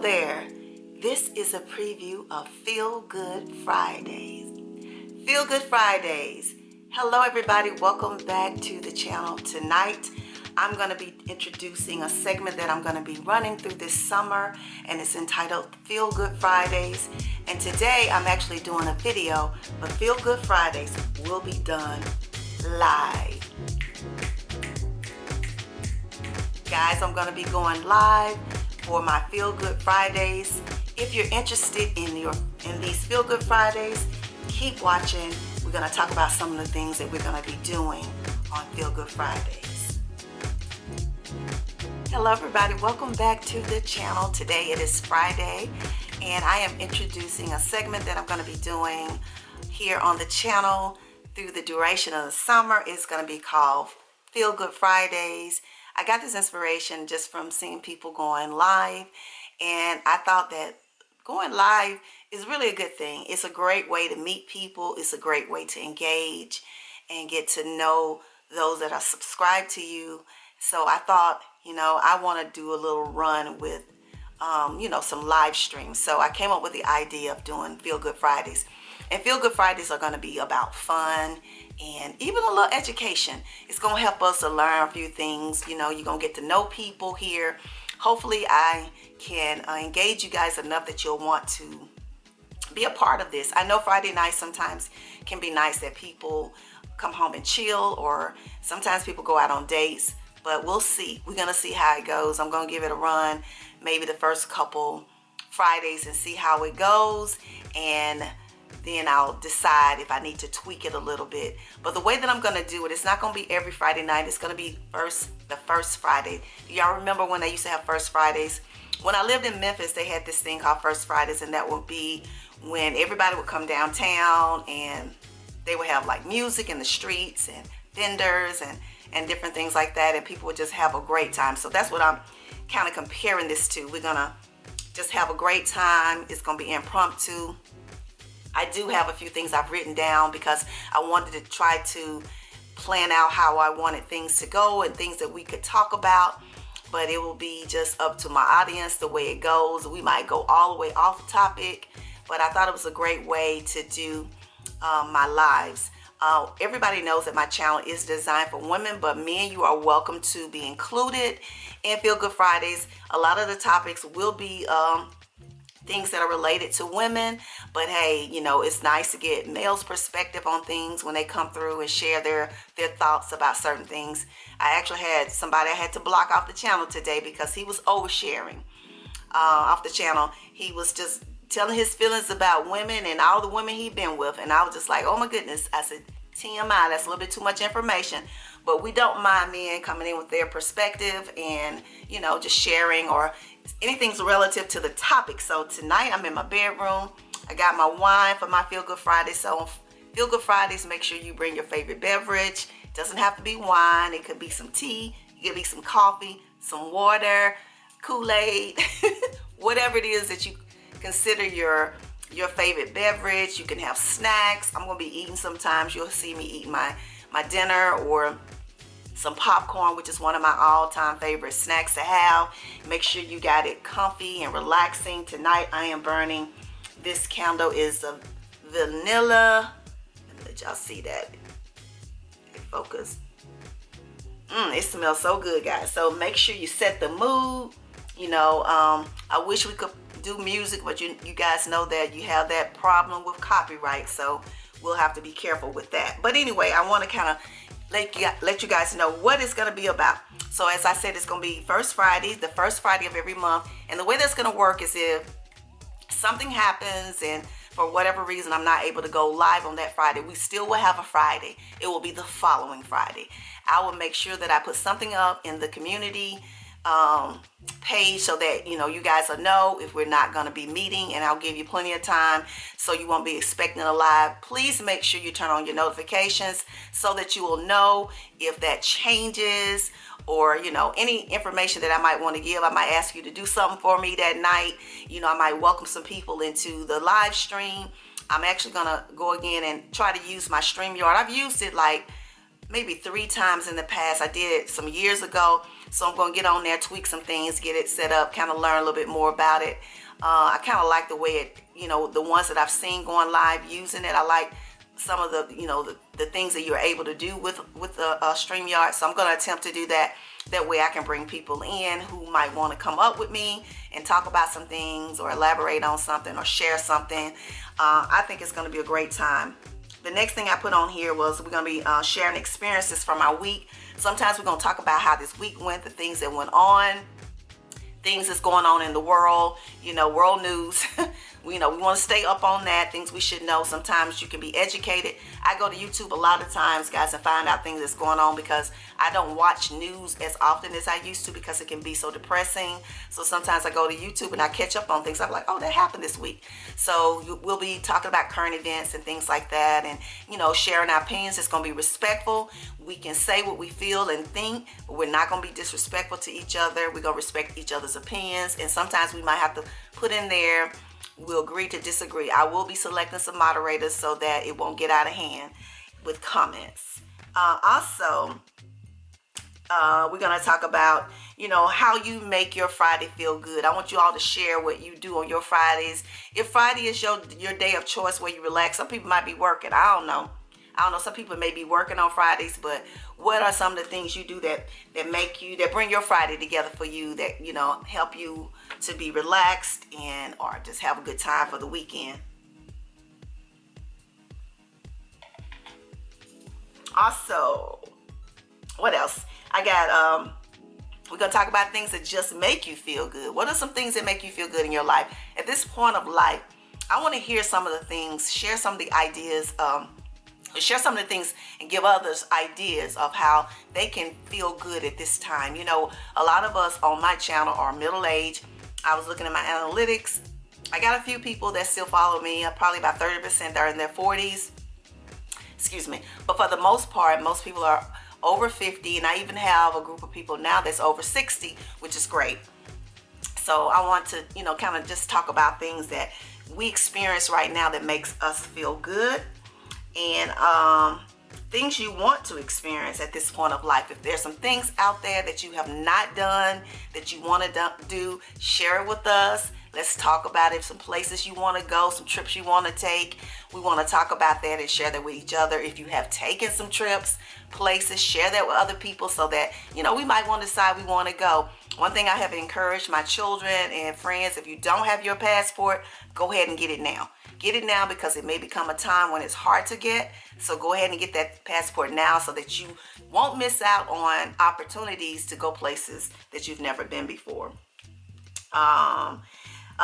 there. This is a preview of Feel Good Fridays. Feel Good Fridays. Hello everybody, welcome back to the channel. Tonight I'm going to be introducing a segment that I'm going to be running through this summer, and it's entitled Feel Good Fridays. And today I'm actually doing a video, but Feel Good Fridays will be done live. Guys, I'm going to be going live for my Feel Good Fridays. If you're interested in these Feel Good Fridays, keep watching. We're going to talk about some of the things that we're going to be doing on Feel Good Fridays. Hello everybody, welcome back to the channel. Today it is Friday, and I am introducing a segment that I'm going to be doing here on the channel through the duration of the summer. It's going to be called Feel Good Fridays. I got this inspiration just from seeing people going live, and I thought that going live is really a good thing. It's a great way to meet people. It's a great way to engage and get to know those that are subscribed to you. So I thought, I want to do a little run with, some live streams. So I came up with the idea of doing Feel Good Fridays. And Feel Good Fridays are going to be about fun and even a little education. It's going to help us to learn a few things. You're going to get to know people here. Hopefully I can engage you guys enough that you'll want to be a part of this. I know Friday nights sometimes can be nice that people come home and chill, or sometimes people go out on dates, but we'll see. We're going to see how it goes. I'm going to give it a run, maybe the first couple Fridays, and see how it goes, and then I'll decide if I need to tweak it a little bit. But the way that I'm going to do it, it's not going to be every Friday night. It's going to be the first Friday. Do y'all remember when they used to have First Fridays? When I lived in Memphis, they had this thing called First Fridays, and that would be when everybody would come downtown and they would have like music in the streets and vendors and different things like that, and people would just have a great time. So that's what I'm kind of comparing this to. We're going to just have a great time. It's going to be impromptu. I do have a few things I've written down because I wanted to try to plan out how I wanted things to go and things that we could talk about, but it will be just up to my audience the way it goes. We might go all the way off topic, but I thought it was a great way to do my lives. Everybody knows that my channel is designed for women, but men, you are welcome to be included in Feel Good Fridays. A lot of the topics will be things that are related to women, but hey, it's nice to get males' perspective on things when they come through and share their thoughts about certain things. I actually had somebody I had to block off the channel today because he was oversharing off the channel. He was just telling his feelings about women and all the women he'd been with, and I was just like, oh my goodness. I said, TMI, that's a little bit too much information. But we don't mind men coming in with their perspective and just sharing or anything's relative to the topic. So tonight I'm in my bedroom. I got my wine for my Feel Good Friday. So Feel Good Fridays, make sure you bring your favorite beverage. It doesn't have to be wine. It could be some tea. It could be some coffee, some water, Kool-Aid, whatever it is that you consider your favorite beverage. You can have snacks. I'm going to be eating sometimes. You'll see me eating my dinner or some popcorn, which is one of my all-time favorite snacks to have. Make sure you got it comfy and relaxing. Tonight I am burning, this candle is a vanilla. Let y'all see that. Focus. It smells so good, guys. So make sure you set the mood. I wish we could do music, but you guys know that you have that problem with copyright, so we'll have to be careful with that. But anyway, I want to kind of let you guys know what it's going to be about. So as I said, it's going to be first Friday, the first Friday of every month. And the way that's going to work is if something happens and for whatever reason I'm not able to go live on that Friday, we still will have a Friday. It will be the following Friday. I will make sure that I put something up in the community page so that you guys will know if we're not going to be meeting, and I'll give you plenty of time so you won't be expecting a live. Please make sure you turn on your notifications so that you will know if that changes, or any information that I might want to give. I might ask you to do something for me that night. I might welcome some people into the live stream. I'm actually gonna go again and try to use my StreamYard. I've used it like maybe 3 times in the past. I did it some years ago, so I'm going to get on there, tweak some things, get it set up, kind of learn a little bit more about it. I kind of like the way it, the ones that I've seen going live using it. I like some of the, the things that you're able to do with the StreamYard. So I'm going to attempt to do that. That way I can bring people in who might want to come up with me and talk about some things or elaborate on something or share something. I think it's going to be a great time. The next thing I put on here was we're going to be sharing experiences from our week. Sometimes we're going to talk about how this week went, the things that went on, things that's going on in the world, world news. We want to stay up on that, things we should know. Sometimes you can be educated. I go to YouTube a lot of times, guys, and find out things that's going on because I don't watch news as often as I used to because it can be so depressing. So sometimes I go to YouTube and I catch up on things. I'm like, oh, that happened this week. So we'll be talking about current events and things like that, and sharing our opinions. It's going to be respectful. We can say what we feel and think, but we're not going to be disrespectful to each other. We're going to respect each other's opinions, and sometimes we might have to put in there, we'll agree to disagree. I will be selecting some moderators so that it won't get out of hand with comments. Also, we're going to talk about, how you make your Friday feel good. I want you all to share what you do on your Fridays. If Friday is your day of choice where you relax, some people might be working. I don't know. Some people may be working on Fridays, but what are some of the things you do that bring your Friday together for you, that, help you to be relaxed or just have a good time for the weekend? Also, what else? I got, we're going to talk about things that just make you feel good. What are some things that make you feel good in your life? At this point of life, I want to hear some of the things, share some of the ideas, share some of the things and give others ideas of how they can feel good at this time. A lot of us on my channel are middle-aged. I was looking at my analytics. I got a few people that still follow me, probably about 30% that are in their 40s. Excuse me. But for the most part, most people are over 50, and I even have a group of people now that's over 60, which is great. So I want to, kind of just talk about things that we experience right now that makes us feel good, and things you want to experience at this point of life. If there's some things out there that you have not done that you want to do, share it with us. Let's talk about it. Some places you want to go, some trips you want to take. We want to talk about that and share that with each other. If you have taken some trips, places, share that with other people so that, we might want to decide we want to go. One thing I have encouraged my children and friends, if you don't have your passport, go ahead and get it now. Get it now, because it may become a time when it's hard to get. So go ahead and get that passport now so that you won't miss out on opportunities to go places that you've never been before.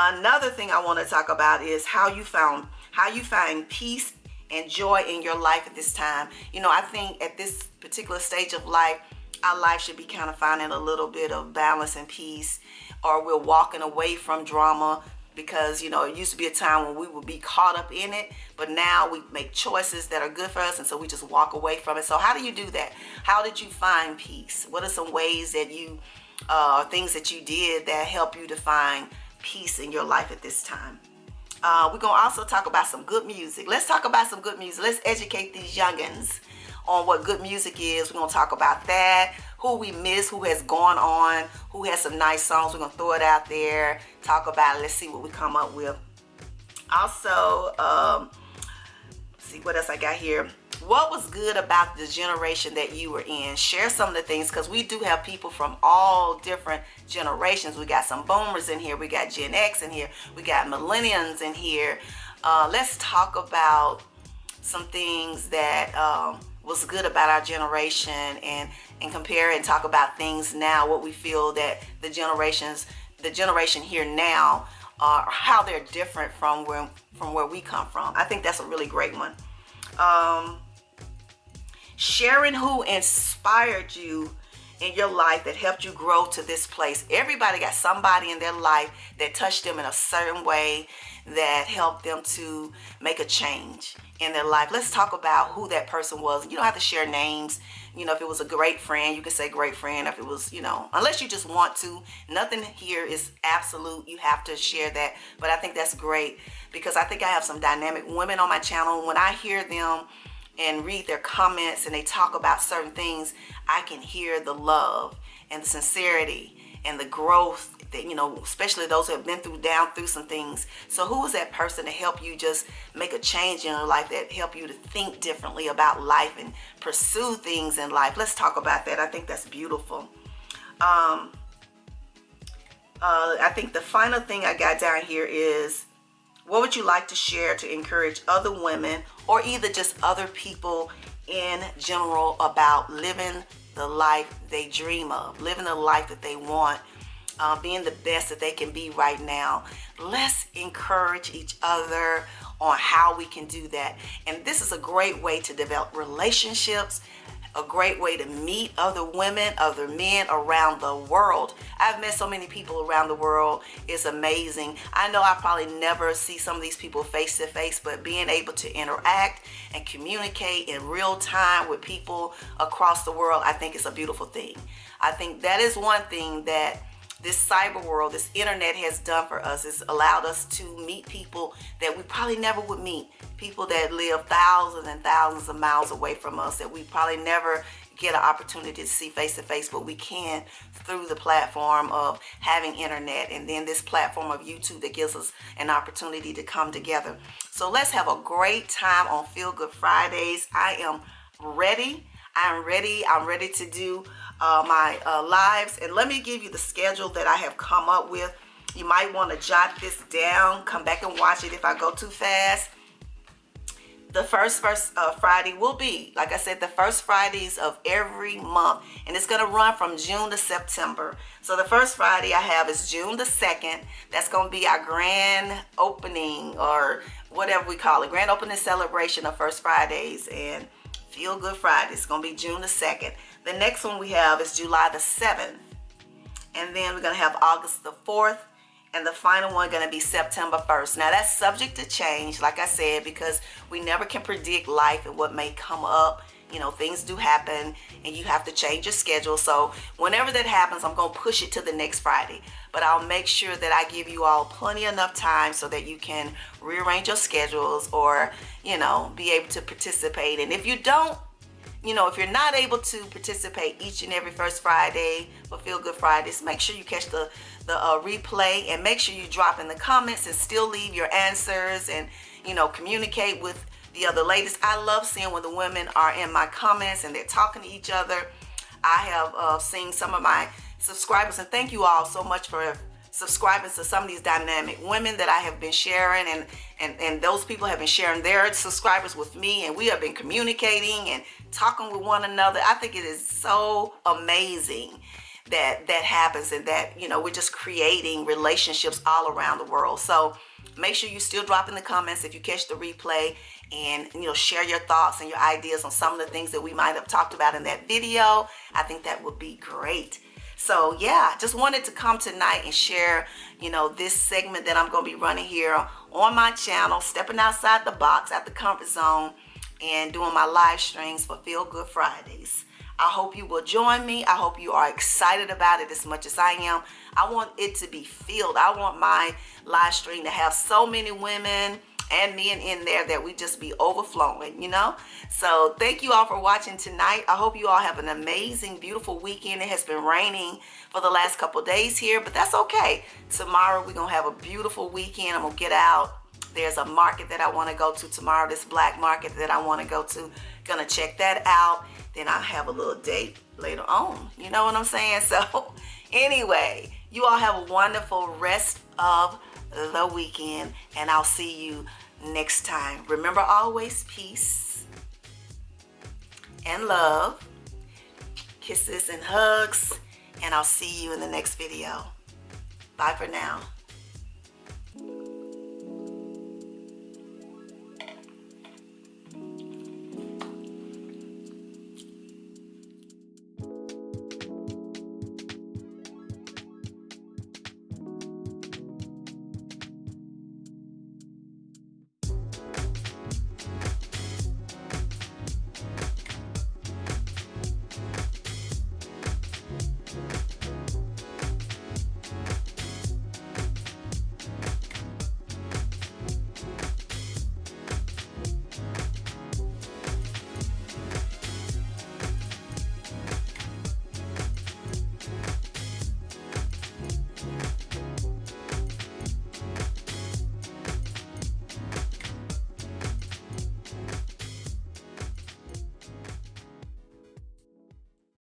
Another thing I want to talk about is how you find peace and joy in your life at this time. I think at this particular stage of life, our life should be kind of finding a little bit of balance and peace, or we're walking away from drama. Because, it used to be a time when we would be caught up in it, but now we make choices that are good for us, and so we just walk away from it. So how do you do that? How did you find peace? What are some ways that things that you did that help you to find peace in your life at this time? We're going to also talk about some good music. Let's talk about some good music. Let's educate these youngins on what good music is. We're going to talk about that, who we miss, who has gone on, who has some nice songs. We're going to throw it out there, talk about it. Let's see what we come up with. Also, let's see what else I got here. What was good about the generation that you were in? Share some of the things, because we do have people from all different generations. We got some boomers in here. We got Gen X in here. We got millennials in here. Let's talk about some things that was good about our generation, and compare and talk about things now, what we feel that the generation here now, how they're different from where we come from. I think that's a really great one. Sharing who inspired you in your life that helped you grow to this place. Everybody got somebody in their life that touched them in a certain way that helped them to make a change in their life. Let's talk about who that person was. You don't have to share names. If it was a great friend, you can say great friend. If it was, unless you just want to. Nothing here is absolute. You have to share that. But I think that's great, because I think I have some dynamic women on my channel. When I hear them and read their comments and they talk about certain things, I can hear the love and the sincerity and the growth that, especially those who have been down through some things. So who is that person to help you just make a change in your life, that help you to think differently about life and pursue things in life? Let's talk about that. I think that's beautiful. I think the final thing I got down here is, what would you like to share to encourage other women or either just other people in general about living the life they dream of, living the life that they want, being the best that they can be right now? Let's encourage each other on how we can do that. And this is a great way to develop relationships, a great way to meet other women, other men around the world. I've met so many people around the world. It's amazing. I know I probably never see some of these people face to face, but being able to interact and communicate in real time with people across the world, I think it's a beautiful thing. I think that is one thing that this cyber world, this internet has done for us. It's allowed us to meet people that we probably never would meet. People that live thousands and thousands of miles away from us that we probably never get an opportunity to see face to face, but we can through the platform of having internet, and then this platform of YouTube that gives us an opportunity to come together. So let's have a great time on Feel Good Fridays. I am ready. I'm ready to do my lives. And let me give you the schedule that I have come up with. You might want to jot this down, come back and watch it if I go too fast. The first Friday will be, like I said, the first Fridays of every month, and it's going to run from June to September. So the first Friday I have is June the 2nd. That's going to be our grand opening, or whatever we call it, grand opening celebration of First Fridays and Feel Good Friday. It's going to be June the 2nd. The next one we have is July the 7th. And then we're going to have August the 4th. And the final one going to be September 1st. Now that's subject to change, like I said, because we never can predict life and what may come up. Things do happen and you have to change your schedule. So whenever that happens, I'm going to push it to the next Friday. But I'll make sure that I give you all plenty enough time so that you can rearrange your schedules or, be able to participate. And if you don't, if you're not able to participate each and every first Friday for Feel Good Fridays, make sure you catch the replay, and make sure you drop in the comments and still leave your answers and, communicate with the other ladies. I love seeing when the women are in my comments and they're talking to each other. I have seen some of my subscribers, and thank you all so much for subscribing to some of these dynamic women that I have been sharing, and those people have been sharing their subscribers with me, and we have been communicating and talking with one another. I think it is so amazing that happens, and that we're just creating relationships all around the world. So make sure you still drop in the comments if you catch the replay, and share your thoughts and your ideas on some of the things that we might have talked about in that video. I think that would be great. So yeah, just wanted to come tonight and share, this segment that I'm going to be running here on my channel, stepping outside the box, out the comfort zone, and doing my live streams for Feel Good Fridays. I hope you will join me. I hope you are excited about it as much as I am. I want it to be filled. I want my live stream to have so many women and men in there that we just be overflowing, So thank you all for watching tonight. I hope you all have an amazing, beautiful weekend. It has been raining for the last couple days here, but that's okay. Tomorrow we're going to have a beautiful weekend. I'm going to get out. There's a market that I want to go to tomorrow, this black market that I want to go to. Going to check that out. Then I'll have a little date later on. You know what I'm saying? So anyway, you all have a wonderful rest of the weekend, and I'll see you next time. Remember, always peace and love, kisses and hugs, and I'll see you in the next video. Bye for now.